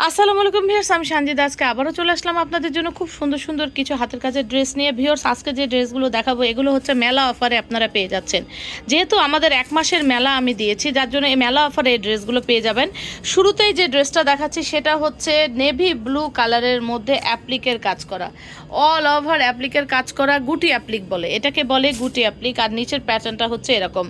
আসসালামু আলাইকুম ভিউয়ার্স, আমি সানজিদা। আজকে আবারও চলে আসলাম আপনাদের জন্য খুব সুন্দর সুন্দর কিছু হাতের কাজের ড্রেস নিয়ে। ভিউয়ার্স, আজকে যে ড্রেসগুলো দেখাবো এগুলো হচ্ছে মেলা অফারে আপনারা পেয়ে যাচ্ছেন। যেহেতু আমাদের 1 মাসের মেলা আমি দিয়েছি, যার জন্য এই মেলা অফারে এই ড্রেসগুলো পেয়ে যাবেন। শুরুতেই যে ড্রেসটা দেখাচ্ছি সেটা হচ্ছে নেভি ব্লু কালারের মধ্যে অ্যাপ্লিকের কাজ করা, অল ওভার অ্যাপ্লিকের কাজ করা, গুটি অ্যাপ্লিক বলে, এটাকে বলে গুটি অ্যাপ্লিক। আর নিচের প্যাটার্নটা হচ্ছে এরকম।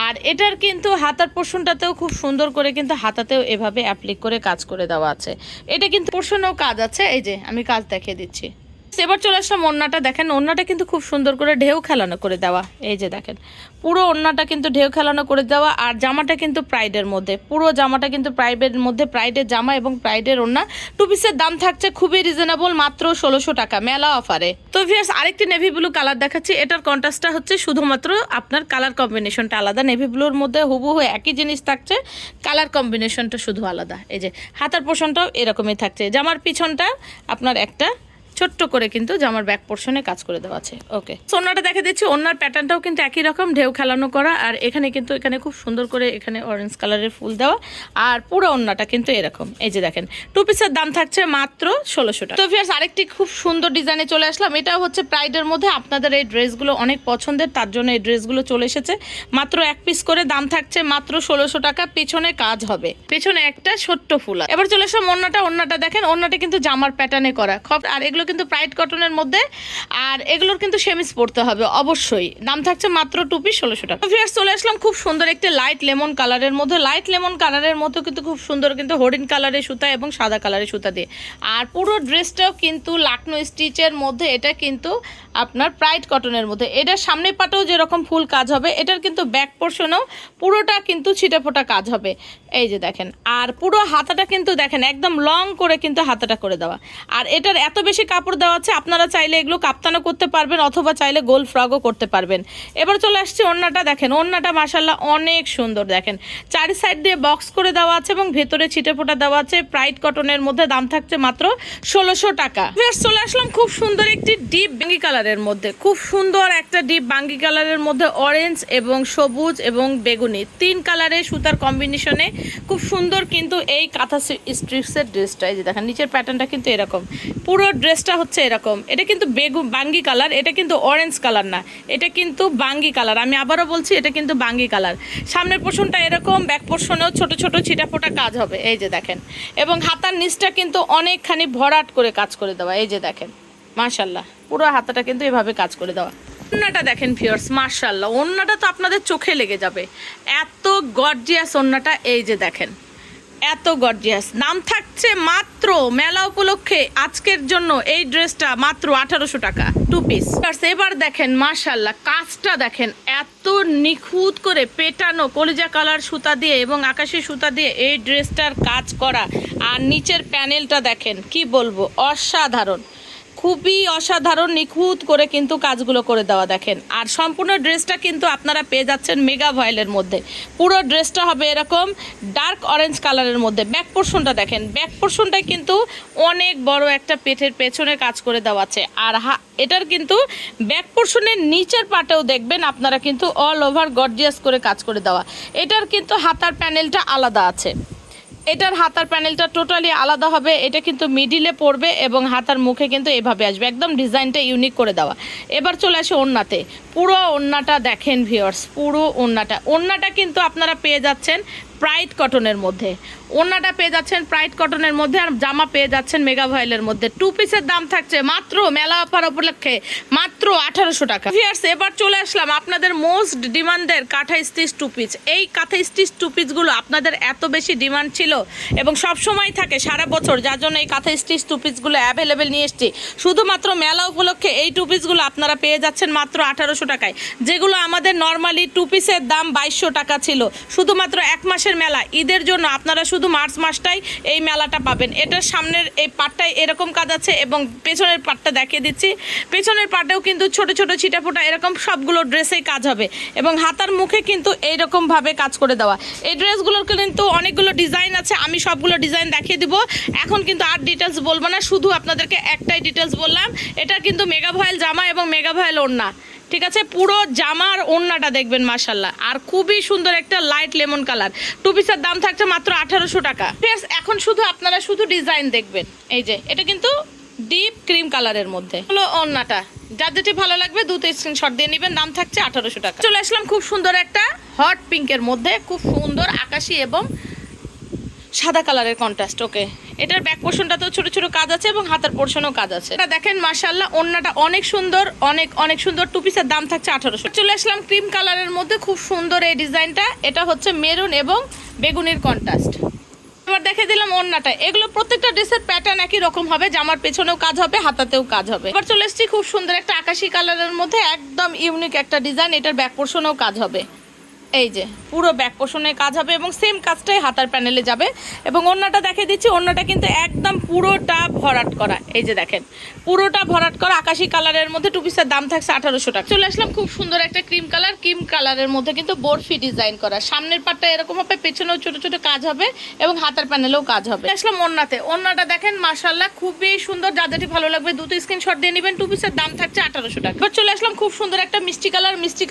আর এটার কিন্তু হাতার পোর্শনটাতেও খুব সুন্দর করে কিন্তু হাতাতেও এভাবে অ্যাপ্লিক করে কাজ করে দেওয়া আছে। এটা কিন্তু পোর্শনেও কাজ আছে, এই যে আমি কাজ দেখিয়ে দিচ্ছি। এবার চলে আসলাম ওড়নাটা। দেখেন ওড়নাটা কিন্তু খুব সুন্দর করে ঢেউ খেলানো করে দেওয়া, এই যে দেখেন পুরো ওড়নাটা কিন্তু ঢেউ খেলানো করে দেওয়া। আর জামাটা কিন্তু প্রাইডের মধ্যে, পুরো জামাটা কিন্তু প্রাইডের মধ্যে, প্রাইডের জামা এবং প্রাইডের ওড়না। টু পিসের দাম থাকছে খুবই রিজনেবল, মাত্র 1600 টাকা মেলা অফারে। তো ভিউয়ার্স, আরেকটি নেভি ব্লু কালার দেখাচ্ছি। এটার কন্ট্রাস্টটা হচ্ছে শুধুমাত্র আপনার কালার কম্বিনেশনটা আলাদা। নেভি ব্লুর মধ্যে হুবহু একই জিনিস থাকছে, কালার কম্বিনেশনটা শুধু আলাদা। এই যে হাতার পোর্শনটাও এরকমই থাকছে। জামার পিছনটা আপনার একটা ছোট্ট করে কিন্তু জামার ব্যাক পোর্শনে কাজ করে দেওয়া আছে। ওকে, ওড়নাটা দেখে দিচ্ছি। ওড়নার প্যাটার্নটাও কিন্তু একই রকম, ঢেউ খেলানো করা। আর এখানে কিন্তু এখানে খুব সুন্দর করে এখানে অরেঞ্জ কালারের ফুল দেওয়া। আর পুরো ওড়নাটা কিন্তু এরকম, এই যে দেখেন। টু পিসের দাম থাকছে মাত্র 1600 টাকা। তো ভিউয়ার্স, আরেকটি খুব সুন্দর ডিজাইনে চলে আসলাম। এটাও হচ্ছে প্রাইডের মধ্যে। আপনাদের এই ড্রেসগুলো অনেক পছন্দের, তার জন্য এই ড্রেসগুলো চলে এসেছে। মাত্র 1 পিস করে, দাম থাকছে মাত্র 1600 টাকা। পেছনে কাজ হবে, পেছনে একটা ছোট্ট ফুল। এবার চলে আসলাম ওড়নাটা দেখেন। ওড়নাটা কিন্তু জামার প্যাটার্নে করা। আর এগুলো কিন্তু প্রাইড কটনের মধ্যে। আর এগুলোর কিন্তু সেমিস পড়তে হবে অবশ্যই। দাম থাকছে মাত্র 2 পিস 1600 টাকা। ভিউয়ার্স, চলে আসলাম খুব সুন্দর একটি লাইট লেমন কালারের মধ্যে। লাইট লেমন কালারের মতো কিন্তু খুব সুন্দর কিন্তু হরিণ কালারের সুতা এবং সাদা কালারের সুতা দিয়ে। আর পুরো ড্রেসটাও কিন্তু লাকনো স্টিচের মধ্যে। এটা কিন্তু আপনার প্রাইড কটনের মধ্যে। এটার সামনের পাটেও যেরকম ফুল কাজ হবে, এটার কিন্তু ব্যাক পোর্শনেও পুরোটা কিন্তু ছিটে ফোটা কাজ হবে, এই যে দেখেন। আর পুরো হাতাটা কিন্তু দেখেন একদম লং করে কিন্তু হাতাটা করে দেওয়া। আর এটার এত বেশি কাপড় দেওয়া আছে, আপনারা চাইলে এগুলো কাপ্তানো করতে পারবেন অথবা চাইলে গোল ফ্রকও করতে পারবেন। এবার চলে আসছে ওড়নাটা। দেখেন ওড়নাটা মাশাআল্লাহ অনেক সুন্দর। দেখেন চারি সাইড দিয়ে বক্স করে দেওয়া আছে এবং ভেতরে ছিটে ফোটা দেওয়া আছে। প্রাইড কটনের মধ্যে, দাম থাকছে মাত্র 1600 টাকা। চলে আসলাম খুব সুন্দর একটি ডিপ বাঙ্গি কালারের মধ্যে। খুব সুন্দর একটা ডিপ বাঙ্গি কালারের মধ্যে অরেঞ্জ এবং সবুজ এবং বেগুনি 3 কালারের সুতার কম্বিনেশনে খুব সুন্দর কিন্তু এই কাঁথা স্ট্রিপসের ড্রেসটা। এই যে দেখেন নিচের প্যাটার্নটা কিন্তু এরকম, পুরো ড্রেসটা হচ্ছে এরকম। এটা কিন্তু বাঙ্গি কালার, এটা কিন্তু অরেঞ্জ কালার না, এটা কিন্তু বাঙ্গি কালার। আমি আবারও বলছি, এটা কিন্তু বাঙ্গি কালার। সামনের পোর্শনটা এরকম, ব্যাক পোর্শনেও ছোট ছোট ছিটাফোটা কাজ হবে, এই যে দেখেন। এবং হাতার নিচটা কিন্তু অনেকখানি ভরাট করে কাজ করে দেওয়া, এই যে দেখেন মাশাআল্লাহ। পুরো হাতাটা কিন্তু এভাবে কাজ করে দেওয়া। ওড়নাটা দেখেন ভিউয়ার্স, মাশাআল্লাহ ওড়নাটা তো আপনাদের চোখে লেগে যাবে, এত গর্জিয়াস ওড়নাটা। এই যে দেখেন এত গর্জিয়াস। দাম থাকছে মাত্র মেলা উপলক্ষে আজকের জন্য এই ড্রেসটা মাত্র 1800 টাকা 2 পিস। এবার দেখেন মাশাআল্লাহ কাজটা দেখেন, এত নিখুঁত করে পেটানো কলিজা কালার সুতা দিয়ে এবং আকাশি সুতা দিয়ে এই ড্রেসটার কাজ করা। আর নিচের প্যানেলটা দেখেন, কি বলবো, অসাধারণ, খুবই অসাধারণ নিখুঁত করে কিন্তু কাজগুলো করে দেওয়া দেখেন। আর সম্পূর্ণ ড্রেসটা কিন্তু আপনারা পেয়ে যাচ্ছেন মেগা ভয়েলের মধ্যে। পুরো ড্রেসটা হবে এরকম ডার্ক অরেঞ্জ কালারের মধ্যে। ব্যাক পোর্শনটা দেখেন, ব্যাক পোর্শনটায় কিন্তু অনেক বড় একটা পেটের পেছনে কাজ করে দেওয়া আছে। আর এটার কিন্তু ব্যাক পোর্শনের নিচের পাটেও দেখবেন আপনারা কিন্তু অল ওভার গর্জিয়াস করে কাজ করে দেওয়া। এটার কিন্তু হাতার প্যানেলটা আলাদা আছে, এটার হাতার প্যানেলটা টোটালি আলাদা হবে। এটা কিন্তু মিডিলে পড়বে এবং হাতার মুখে কিন্তু এভাবে আসবে, একদম ডিজাইনটা ইউনিক করে দেওয়া। এবার চলে আসে ওড়নাতে। পুরো ওড়নাটা দেখেন ভিউয়ার্স, পুরো ওড়নাটা কিন্তু আপনারা পেয়ে যাচ্ছেন প্রাইড কটনের মধ্যে। ওড়নাটা পেয়ে যাচ্ছেন প্রাইড কটনের মধ্যে, আর জামা পেয়ে যাচ্ছেন মেগা ভয়েলের মধ্যে। 2 পিসের দাম থাকছে মাত্র মেলা অফার উপলক্ষে মাত্র 1800 টাকা। ভিউয়ার্স, এবার চলে আসলাম আপনাদের মোস্ট ডিমান্ডের কাঁথা স্টিচ 2 পিস। এই কাঁথা স্টিচ 2 পিসগুলো আপনাদের এত বেশি ডিমান্ড ছিল এবং সব সময় থাকে সারা বছর, যার জন্য এই কাঁথা স্টিচ 2 পিসগুলো অ্যাভেলেবেল নিয়ে এসেছি। শুধুমাত্র মেলা উপলক্ষে এই 2 পিসগুলো আপনারা পেয়ে যাচ্ছেন মাত্র 1800 টাকায়, যেগুলো আমাদের নর্মালি 2 পিসের দাম 2200 টাকা ছিল। শুধুমাত্র 1 মাসের মেলা, ঈদের জন্য আপনারা শুধু মার্চ মাসটাই এই মেলাটা পাবেন। এটার সামনের এই পাটটায় এরকম কাজ আছে এবং পেছনের পাটটা দেখিয়ে দিচ্ছি। পেছনের পাটেও কিন্তু ছোট ছোট ছিটাফোটা এরকম সবগুলো ড্রেসেই কাজ হবে এবং হাতার মুখে কিন্তু এইরকমভাবে কাজ করে দেওয়া। এই ড্রেসগুলোর কিন্তু অনেকগুলো ডিজাইন আছে, আমি সবগুলো ডিজাইন দেখিয়ে দিব। এখন কিন্তু আর ডিটেলস বলবো না, শুধু আপনাদেরকে একটাই ডিটেলস বললাম। এটা কিন্তু মেগা ভয়েল জামা এবং মেগা ভয়েল ওড়না। ঠিক আছে, পুরো জামার ওড়নাটা দেখবেন মাশাআল্লাহ, আর খুবই সুন্দর একটা লাইট লেমন কালার। টু পিসের দাম থাকছে মাত্র 1800 টাকা। এখন শুধু আপনারা শুধু ডিজাইন দেখবেন। এই যে এটা কিন্তু ডিপ ক্রিম কালারের মধ্যে হলো ওড়নাটা, যার যেটি ভালো লাগবে দ্রুত স্ক্রিনশট দিয়ে নেবেন। দাম থাকছে 1800 টাকা। চলে আসলাম খুব সুন্দর একটা হট পিঙ্কের মধ্যে, খুব সুন্দর আকাশি এবং সাদা কালারের কন্ট্রাস্ট। ওকে, এটার ব্যাক পোর্শনটাতেও ছোট ছোট কাজ আছে এবং হাতের পোর্শনেও কাজ আছে। এটা দেখেন মাশাআল্লাহ, ওড়নাটা অনেক সুন্দর, অনেক অনেক সুন্দর। টু পিসের দাম থাকছে 1800। চলে আসলাম ক্রিম কালারের মধ্যে, খুব সুন্দর এই ডিজাইনটা। এটা হচ্ছে মেরুন এবং বেগুনির কন্ট্রাস্ট। এবার দেখে দিলাম ওড়নাটা। এগুলো প্রত্যেকটা ড্রেসের প্যাটার্ন একই রকম হবে, জামার পেছনেও কাজ হবে, হাতাতেও কাজ হবে। এবার চলে এসেছি খুব সুন্দর একটা আকাশি কালারের মধ্যে, একদম ইউনিক একটা ডিজাইন। এটার ব্যাক পোর্শনেও কাজ হবে। এই যে পুরো ব্যাক পোর্শনে কাজ হবে এবং সেম কাজটাই হাতার প্যানেলে যাবে। এবং ওড়নাটা দেখে দিচ্ছি, ওড়নাটা কিন্তু একদম পুরোটা ভরাট করা। এই যে দেখেন, পুরোটা ভরাট করা আকাশি কালারের মধ্যে। টু পিসের দাম থাকছে 1800 টাকা। চলে আসলাম খুব সুন্দর একটা ক্রিম কালারের মধ্যে কিন্তু বরফি ডিজাইন করা। সামনের পাটটা এরকম হবে, পেছনেও ছোট ছোট কাজ হবে এবং হাতার প্যানেলেও কাজ হবে। আসলাম ওড়নাতে, ওড়নাটা দেখেন মাশাআল্লাহ খুবই সুন্দর। যা যেটি ভালো লাগবে দ্রুত স্ক্রিনশট দিয়ে নেবেন। টু পিসের দাম থাকছে 1800 টাকা। এবার চলে আসলাম খুব সুন্দর একটা মিষ্টি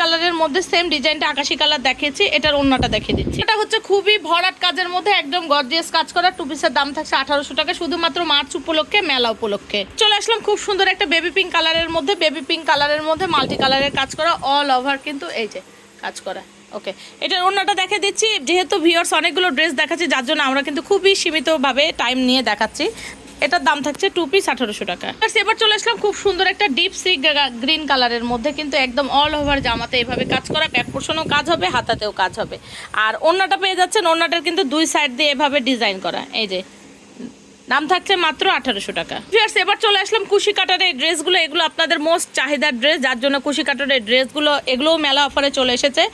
কালারের মধ্যে, সেম ডিজাইনটা আকাশি কালার দেখিয়েছি। এটার ওড়নাটা দেখিয়ে দিচ্ছি। এটা হচ্ছে খুবই ভরাট কাজের মধ্যে, একদম গর্জিয়াস কাজ করা। টু পিসের দাম থাকছে 1800 টাকা, শুধুমাত্র মার্চ উপলক্ষে, মেলা উপলক্ষে। চলে আসলাম খুব সুন্দর একটা বেবি পিঙ্ক কালারের মধ্যে মাল্টি কালারের কাজ করা, অল ওভার কিন্তু এই যে কাজ করা। ওকে, এটার ওড়নাটা দেখে দিচ্ছি। যেহেতু ভিউয়ার্স অনেকগুলো ড্রেস দেখাচ্ছি, যার জন্য আমরা কিন্তু খুবই সীমিতভাবে টাইম নিয়ে দেখাচ্ছি। এটার দাম থাকছে টু পিস 1800 টাকা। এবার চলে আসলাম খুব সুন্দর একটা ডিপ সি গ্রিন কালারের মধ্যে, কিন্তু একদম অল ওভার জামাতে এভাবে কাজ করা। ব্যাক পোর্শনেও কাজ হবে, হাতাতেও কাজ হবে। আর ওড়নাটা পেয়ে যাচ্ছেন, ওড়নাটার কিন্তু দুই সাইড দিয়ে এভাবে ডিজাইন করা। এই যে দাম থাকছে মাত্র 1800 টাকা। এবার চলে আসলাম কুশি কাটারের ড্রেসগুলো। এগুলো আপনাদের মোস্ট চাহিদার ড্রেস, যার জন্য কুশি কাটারের ড্রেসগুলো এগুলোও মেলা অফারে চলে এসেছে।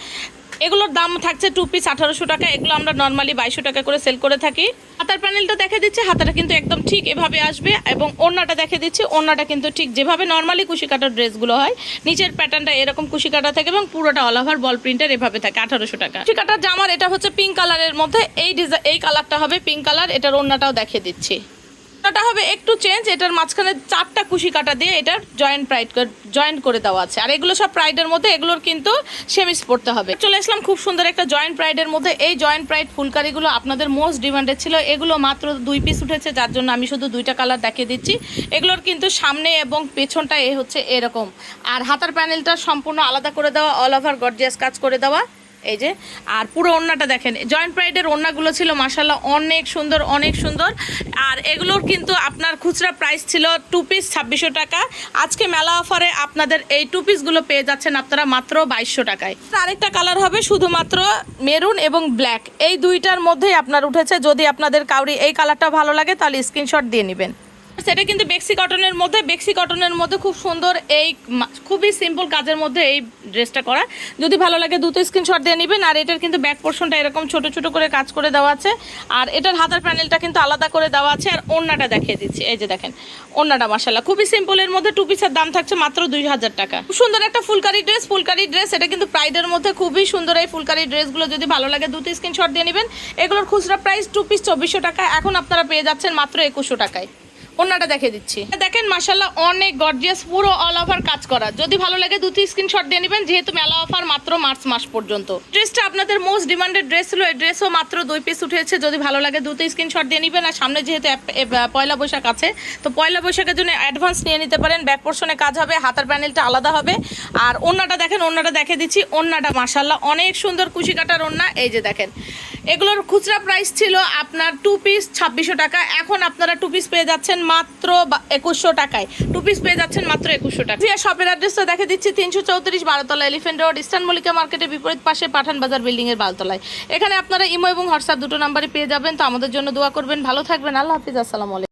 এগুলোর দাম থাকছে টু পিস 1800 টাকা। এগুলো আমরা নর্মালি 2200 টাকা করে সেল করে থাকি। হাতার প্যানেলটা দেখে দিচ্ছি, হাতাটা কিন্তু একদম ঠিক এভাবে আসবে। এবং ওড়নাটা দেখে দিচ্ছি, ওড়নাটা কিন্তু ঠিক যেভাবে নর্মালি কুশি কাটার ড্রেসগুলো হয়, নিচের প্যাটার্নটা এরকম কুশি কাটা থাকে এবং পুরোটা অল ওভার বল প্রিন্টের এভাবে থাকে। 1800 টাকা। কুশি কাটার জামার এটা হচ্ছে পিঙ্ক কালারের মধ্যে, এই কালারটা হবে পিঙ্ক কালার। এটার ওড়নাটাও দেখে দিচ্ছি। এটা হবে একটু চেঞ্জ, এটার মাঝখানে 4টা কুশি কাটা দিয়ে এটার জয়েন্ট করে দেওয়া আছে। আর এগুলো সব প্রাইডের মধ্যে, এগুলোর কিন্তু সেমিস পড়তে হবে। চলে আসলাম খুব সুন্দর একটা জয়েন্ট প্রাইডের মধ্যে। এই জয়েন্ট প্রাইড ফুলকারিগুলো আপনাদের মোস্ট ডিমান্ডেড ছিল। এগুলো মাত্র 2 পিস উঠেছে, যার জন্য আমি শুধু 2টা কালার দেখিয়ে দিচ্ছি। এগুলোর কিন্তু সামনে এবং পেছনটা হচ্ছে এরকম, আর হাতার প্যানেলটা সম্পূর্ণ আলাদা করে দেওয়া, অল ওভার গর্জিয়াস কাজ করে দেওয়া। এই যে, আর পুরো ওড়নাটা দেখেন। জয়েন্ট প্রাইডের ওড়নাগুলো ছিল মাশাআল্লাহ অনেক সুন্দর, অনেক সুন্দর। আর এগুলোর কিন্তু আপনার খুচরা প্রাইস ছিল টু পিস 2600 টাকা। আজকে মেলা অফারে আপনাদের এই টু পিসগুলো পেয়ে যাচ্ছেন আপনারা মাত্র 2200 টাকায়। আরেকটা কালার হবে শুধুমাত্র মেরুন এবং ব্ল্যাক, এই দুইটার মধ্যেই আপনার উঠেছে। যদি আপনাদের কাউরি এই কালারটা ভালো লাগে তাহলে স্ক্রিনশট দিয়ে নেবেন। সেটা কিন্তু বেক্সি কটনের মধ্যে খুব সুন্দর, এই খুবই সিম্পল কাজের মধ্যে এই ড্রেসটা করা। যদি ভালো লাগে দ্রুত স্ক্রিনশট দিয়ে নেবেন। আর এটার কিন্তু ব্যাক পোর্শনটা এরকম ছোট ছোট করে কাজ করে দেওয়া আছে, আর এটার হাতার প্যানেলটা কিন্তু আলাদা করে দেওয়া আছে। আর ওড়নাটা দেখিয়ে দিচ্ছি, এই যে দেখেন ওড়নাটা মাশাআল্লাহ খুবই সিম্পলের মধ্যে। টু পিসের দাম থাকছে মাত্র 2000 টাকা। খুব সুন্দর একটা ফুলকারি ড্রেস, এটা কিন্তু প্রাইডের মধ্যে খুবই সুন্দর। এই ফুলকারি ড্রেসগুলো যদি ভালো লাগে দ্রুত স্ক্রিনশট দিয়ে নেবেন। এগুলোর খুচরা প্রাইস টু পিস 2400 টাকা, এখন আপনারা পেয়ে যাচ্ছেন মাত্র 2100 টাকায়। ওড়নাটা দেখে দিচ্ছি, দেখেন মাশাআল্লাহ অনেক গর্জিয়াস, পুরো অল ওভার কাজ করা। যদি ভালো লাগে দুটি স্ক্রিনশট দিয়ে নেবেন, যেহেতু মেলা অফার মাত্র মার্চ মাস পর্যন্ত। ড্রেসটা আপনাদের মোস্ট ডিমান্ডেড ড্রেস ছিল, এই ড্রেসও মাত্র 2 পিস উঠেছে। যদি ভালো লাগে দুটো স্ক্রিনশট দিয়ে নেবেন। আর সামনে যেহেতু পয়লা বৈশাখ আছে, তো পয়লা বৈশাখের জন্য অ্যাডভান্স নিয়ে নিতে পারেন। ব্যাক পোর্শনে কাজ হবে, হাতার প্যানেলটা আলাদা হবে। আর ওড়নাটা দেখেন, ওড়নাটা দেখে দিচ্ছি। ওড়নাটা মাশাআল্লাহ অনেক সুন্দর কুশি কাটার ওড়না। এই যে দেখেন, এগুলোর খুচরা প্রাইস ছিল আপনার টু পিস 2600 টাকা, এখন আপনারা টু পিস পেয়ে যাচ্ছেন মাত্র 2100 টাকায়। টু পিস পেয়ে যাচ্ছেন মাত্র 2100 টাকা। শপের অ্যাড্রেসটা দেখে দিচ্ছি, 334 12তলা এলিফ্যান্ট রোড, ইস্টার্ন মল্লিকা মার্কেটের বিপরীত পাশে পাঠান বাজার বিল্ডিং এর 12তলায়। এখানে আপনারা ইমো এবং হোয়াটসঅ্যাপ দুটো নাম্বারই পেয়ে যাবেন। তো আমাদের জন্য দোয়া করবেন, ভালো থাকবেন, আল্লাহ হাফিজ, আসসালামু আলাইকুম।